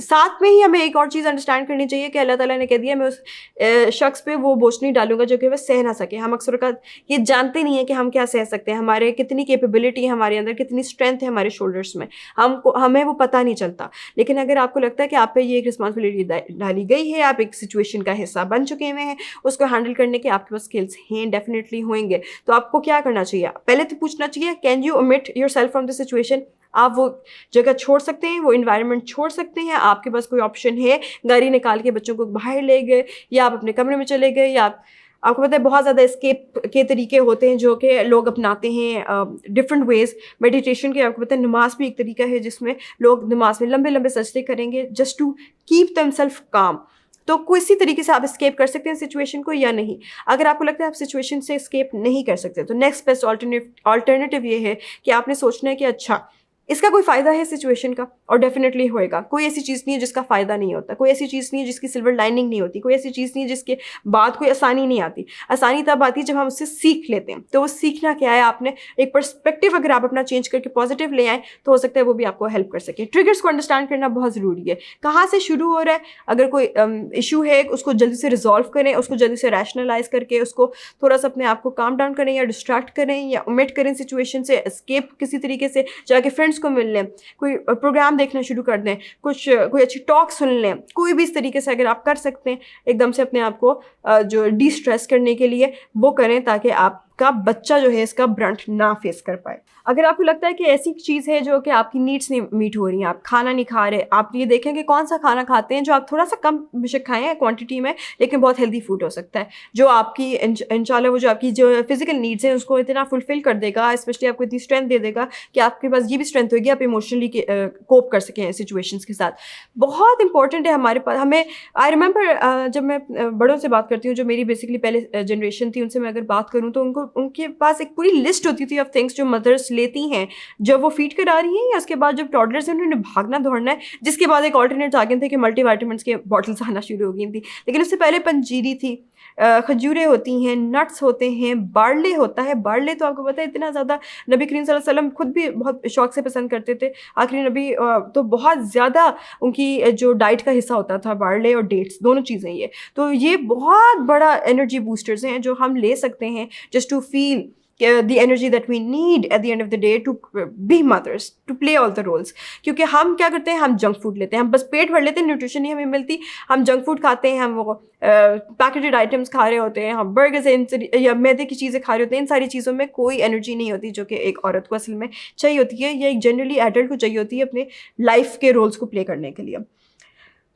ساتھ میں ہی ہمیں ایک اور چیز انڈرسٹینڈ کرنی چاہیے کہ اللہ تعالیٰ نے کہہ دیا میں اس شخص پہ وہ بوجھ نہیں ڈالوں گا جو کہ وہ سہ نہ سکے. ہم اکثر اوقات یہ جانتے نہیں ہیں کہ ہم کیا سہ سکتے ہیں, ہمارے کتنی کیپیبلٹی ہے, ہمارے اندر کتنی اسٹرینتھ ہے ہمارے شولڈرس میں, ہمیں وہ پتہ نہیں چلتا. لیکن اگر آپ کو لگتا ہے کہ آپ پہ یہ ایک رسپانسبلٹی ڈالی گئی ہے, آپ ایک سچویشن کا حصہ بن چکے ہوئے ہیں, اس کو ہینڈل کرنے کے آپ کے پاس اسکلس ہیں, ڈیفینیٹلی ہوئیں گے, تو آپ کو کیا کرنا چاہیے؟ پہلے تو پوچھنا چاہیے can you omit yourself from the situation. آپ وہ جگہ چھوڑ سکتے ہیں, وہ انوائرمنٹ چھوڑ سکتے ہیں, آپ کے پاس کوئی آپشن ہے, گاڑی نکال کے بچوں کو باہر لے گئے, یا آپ اپنے کمرے میں چلے گئے, یا آپ کو پتہ ہے بہت زیادہ اسکیپ کے طریقے ہوتے ہیں جو کہ لوگ اپناتے ہیں ڈفرینٹ ویز. میڈیٹیشن کے آپ کو پتہ ہے نماز بھی ایک طریقہ ہے جس میں لوگ نماز میں لمبے لمبے سجدے کریں گے just to keep them self calm. تو کسی طریقے سے آپ اسکیپ کر سکتے ہیں سچویشن کو یا نہیں. اگر آپ کو لگتا ہے آپ سچویشن سے اسکیپ نہیں کر سکتے تو نیکسٹ بیسٹ آلٹرنیٹیو یہ ہے کہ آپ نے سوچنا ہے کہ اچھا اس کا کوئی فائدہ ہے سچویشن کا, اور ڈیفینیٹلی ہوئے گا. کوئی ایسی چیز نہیں ہے جس کا فائدہ نہیں ہوتا, کوئی ایسی چیز نہیں ہے جس کی سلور لائننگ نہیں ہوتی, کوئی ایسی چیز نہیں ہے جس کے بعد کوئی آسانی نہیں آتی. آسانی تب آتی ہے جب ہم اس سے سیکھ لیتے ہیں. تو وہ سیکھنا کیا ہے, آپ نے ایک پرسپیکٹیو اگر آپ اپنا چینج کر کے پازیٹیو لے آئیں تو ہو سکتا ہے وہ بھی آپ کو ہیلپ کر سکے. ٹریگرس کو انڈرسٹینڈ کرنا بہت ضروری ہے, کہاں سے شروع ہو رہا ہے. اگر کوئی ایشو ہے اس کو جلدی سے ریزالو کریں, اس کو جلدی سے ریشنلائز کر کے اس کو تھوڑا سا اپنے آپ کو کام ڈاؤن کریں, یا ڈسٹریکٹ کریں, یا omit کریں سچویشن سے, اسکیپ کسی طریقے سے جا کے فرینڈس کو مل لیں, کوئی پروگرام دیکھنا شروع کر دیں, کوئی اچھی ٹاک سن لیں. کوئی بھی اس طریقے سے اگر آپ کر سکتے ہیں ایک دم سے اپنے آپ کو جو ڈی اسٹریس کرنے کے لیے وہ کریں, تاکہ آپ کا بچہ جو ہے اس کا برنٹ نہ فیس کر پائے. اگر آپ کو لگتا ہے کہ ایسی چیز ہے جو کہ آپ کی نیڈس نہیں میٹ ہو رہی ہیں, آپ کھانا نہیں کھا رہے, آپ یہ دیکھیں کہ کون سا کھانا کھاتے ہیں جو آپ تھوڑا سا کم بشک کھائیں ہیں کوانٹٹی میں, لیکن بہت ہیلدی فوڈ ہو سکتا ہے, جو آپ کی انشاءاللہ وہ جو آپ کی جو فزیکل نیڈس ہیں اس کو اتنا فلفل کر دے گا, اسپیشلی آپ کو اتنی اسٹرینتھ دے دے گا کہ آپ کے پاس یہ بھی اسٹرینتھ ہوگی آپ ایموشنلی کوپ کر سکیں سچویشنس کے ساتھ. بہت امپورٹنٹ ہے ہمارے پاس. ہمیں آئی ریممبر جب میں بڑوں سے بات کرتی ہوں جو میری بیسکلی پہلے جنریشن تھی, ان سے میں اگر بات کروں تو ان کے پاس ایک پوری لسٹ ہوتی تھی آف تھنگس جو مدرس لیتی ہیں جب وہ فیڈ کرا رہی ہیں, یا اس کے بعد جب ٹاڈلرز ہیں انہوں نے بھاگنا دوڑنا ہے, جس کے بعد ایک آلٹرنیٹ آ گئے تھے کہ ملٹی وائٹامنس کے بوٹلس آنا شروع ہو گئی تھیں. لیکن اس سے پہلے پنجیری تھی, کھجوریں ہوتی ہیں, نٹس ہوتے ہیں, بارلے ہوتا ہے. بارلے تو آپ کو پتہ ہے اتنا زیادہ نبی کریم صلی اللہ علیہ وسلم خود بھی بہت شوق سے پسند کرتے تھے. آخری نبی تو بہت زیادہ ان کی جو ڈائٹ کا حصہ ہوتا تھا بارلے اور ڈیٹس, دونوں چیزیں یہ. تو یہ بہت بڑا انرجی بوسٹرز ہیں جو ہم لے سکتے ہیں just to feel the energy that we need at the end of the day to be mothers, to play all the roles. کیونکہ ہم کیا کرتے ہیں, ہم جنک فوڈ لیتے ہیں, ہم بس پیٹ بھر لیتے ہیں, نیوٹریشن نہیں ہمیں ملتی, ہم جنک فوڈ کھاتے ہیں, ہم وہ پیکیٹڈ آئٹمس کھا رہے ہوتے ہیں, ہم برگرز یا میدے کی چیزیں کھا رہے ہوتے ہیں. ان ساری چیزوں میں کوئی انرجی نہیں ہوتی جو کہ ایک عورت کو اصل میں چاہیے ہوتی ہے, یا ایک جنرلی ایڈلٹ کو چاہیے ہوتی ہے اپنے لائف کے رولس کو پلے کرنے کے لیے.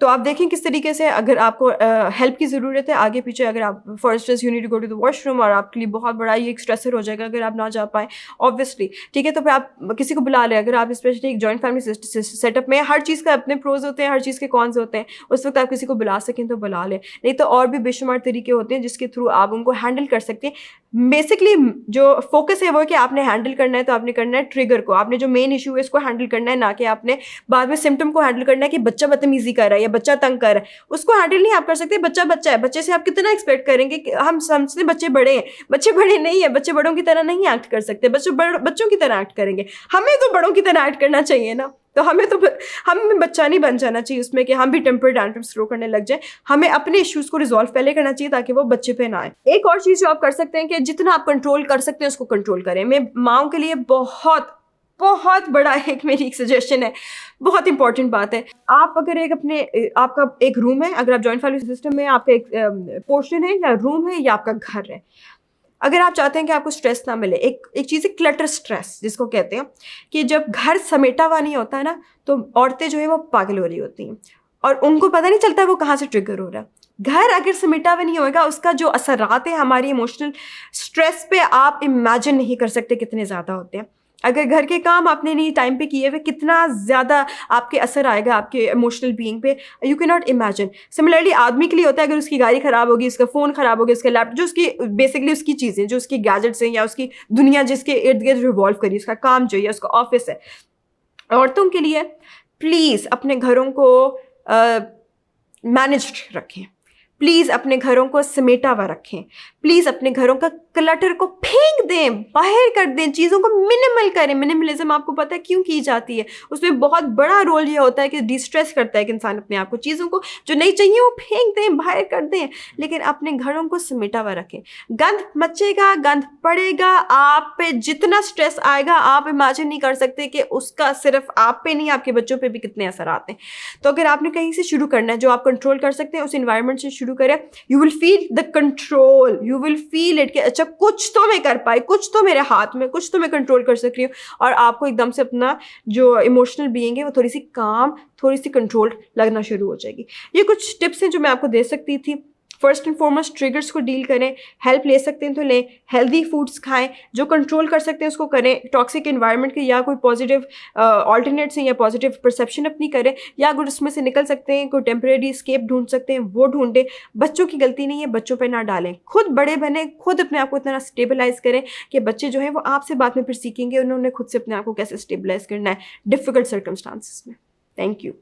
تو آپ دیکھیں کس طریقے سے اگر آپ کو ہیلپ کی ضرورت ہے آگے پیچھے, اگر آپ for instance you need to go to the washroom, اور آپ کے لیے بہت بڑا یہ ایک اسٹریسر ہو جائے گا اگر آپ نہ جا پائیں آبویسلی, ٹھیک ہے, تو پھر آپ کسی کو بلا لیں. اگر آپ اسپیشلی ایک جوائنٹ فیملی سیٹ اپ میں, ہر چیز کا اپنے پروز ہوتے ہیں, ہر چیز کے کونز ہوتے ہیں, اس وقت آپ کسی کو بلا سکیں تو بلا لیں. نہیں تو اور بھی بے شمار طریقے ہوتے ہیں جس کے تھرو آپ ان کو ہینڈل کر سکتے ہیں. بیسکلی جو فوکس ہے وہ کہ آپ نے ہینڈل کرنا ہے, تو آپ نے کرنا ہے ٹریگر کو, آپ نے جو مین ایشو ہے اس کو ہینڈل کرنا ہے, نہ کہ آپ نے بعد میں سمٹم کو ہینڈل کرنا ہے کہ بچہ بدتمیزی کر رہا ہے یا بچہ تنگ کر رہا ہے. اس کو ہینڈل نہیں آپ کر سکتے, بچہ بچہ ہے, بچے سے آپ کتنا ایکسپیکٹ کریں گے. ہم سمجھتے ہیں بچے بڑے ہیں, بچے بڑے نہیں ہیں, بچے بڑوں کی طرح نہیں ایکٹ کر سکتے, بچوں کی طرح ایکٹ کریں گے. ہمیں تو بڑوں کی طرح ایکٹ کرنا چاہیے نا, تو ہمیں بچہ نہیں بن جانا چاہیے اس میں کہ ہم بھی ٹیمپر ٹینٹرمس تھرو کرنے لگ جائیں. ہمیں اپنے ایشوز کو ریزالو پہلے کرنا چاہیے تاکہ وہ بچے پہ نہ آئے. ایک اور چیز جو آپ کر سکتے ہیں کہ جتنا آپ کنٹرول کر سکتے ہیں اس کو کنٹرول کریں. میں ماؤں کے لیے بہت بڑا ایک میری ایک سجیشن ہے, بہت امپورٹنٹ بات ہے. آپ اگر آپ کا ایک روم ہے, اگر آپ جوائنٹ فیملی سسٹم میں آپ کا ایک پورشن ہے یا روم ہے یا آپ کا گھر ہے, اگر آپ چاہتے ہیں کہ آپ کو اسٹریس نہ ملے, ایک چیز ہے کلٹر اسٹریس جس کو کہتے ہیں, کہ جب گھر سمیٹا ہوا نہیں ہوتا ہے نا تو عورتیں جو ہیں وہ پاگل ہو رہی ہوتی ہیں اور ان کو پتہ نہیں چلتا وہ کہاں سے ٹریگر ہو رہا ہے. گھر اگر سمیٹا ہوا نہیں ہوگا, اس کا جو اثرات ہیں ہماری ایموشنل اسٹریس پہ آپ امیجن نہیں کر سکتے کتنے زیادہ ہوتے ہیں. اگر گھر کے کام آپ نے نہیں ٹائم پہ کیے ہوئے, کتنا زیادہ آپ کے اثر آئے گا آپ کے ایموشنل بینگ پہ, یو کی ناٹ امیجن. سملرلی آدمی کے لیے ہوتا ہے, اگر اس کی گاڑی خراب ہوگی, اس کا فون خراب ہوگا, اس کا لیپ ٹاپ, جو اس کی بیسکلی اس کی چیزیں, جو اس کی گیجٹس ہیں یا اس کی دنیا جس کے ارد گرد ریوالو کری, اس کا کام جو ہے, اس کا آفس ہے. عورتوں کے لیے پلیز اپنے گھروں کو مینجڈ رکھیں, پلیز اپنے گھروں کو سمیٹا ہوا رکھیں, پلیز اپنے گھروں کا کلٹر کو پھینک دیں, باہر کر دیں, چیزوں کو منیمل کریں. منیملزم آپ کو پتہ ہے کیوں کی جاتی ہے؟ اس میں بہت بڑا رول یہ ہوتا ہے کہ ڈی اسٹریس کرتا ہے کہ انسان اپنے آپ کو, چیزوں کو جو نہیں چاہیے وہ پھینک دیں, باہر کر دیں, لیکن اپنے گھروں کو سمیٹا ہوا رکھیں. گند مچے گا, گند پڑے گا, آپ پہ جتنا اسٹریس آئے گا آپ امیجن نہیں کر سکتے کہ اس کا صرف آپ پہ نہیں, آپ کے بچوں پہ بھی کتنے اثرات ہیں. تو اگر آپ نے کہیں سے شروع کرنا ہے, جو آپ کنٹرول کر سکتے ہیں اس انوائرمنٹ سے شروع کریں. You will feel the control, you will feel it کہ اچھا کچھ تو میں کر پائی, کچھ تو میرے ہاتھ میں, کچھ تو میں کنٹرول کر سک رہی ہوں. اور آپ کو ایک دم سے اپنا جو ایموشنل بینگ ہے وہ تھوڑی سی کام, تھوڑی سی کنٹرول لگنا شروع ہو جائے گی. یہ کچھ ٹپس ہیں جو میں آپ کو دے سکتی تھی. فرسٹ اینڈ فارموسٹ ٹریگرس کو ڈیل کریں, ہیلپ لے سکتے ہیں تو لیں, ہیلدی فوڈس کھائیں, جو کنٹرول کر سکتے ہیں اس کو کریں. ٹاکسک انوائرمنٹ کے یا کوئی پازیٹیو آلٹرنیٹس ہیں یا پازیٹیو پرسیپشن اپنی کریں, یا اگر اس میں سے نکل سکتے ہیں کوئی ٹیمپریری اسکیپ ڈھونڈ سکتے ہیں وہ ڈھونڈیں. بچوں کی غلطی نہیں ہے, بچوں پہ نہ ڈالیں, خود بڑے بنیں, خود اپنے آپ کو اتنا اسٹیبلائز کریں کہ بچے جو ہیں وہ آپ سے بعد میں پھر سیکھیں گے انہوں نے خود سے اپنے آپ کو کیسے اسٹیبلائز کرنا ہے ڈفیکلٹ سرکمسٹانسز میں. Thank you.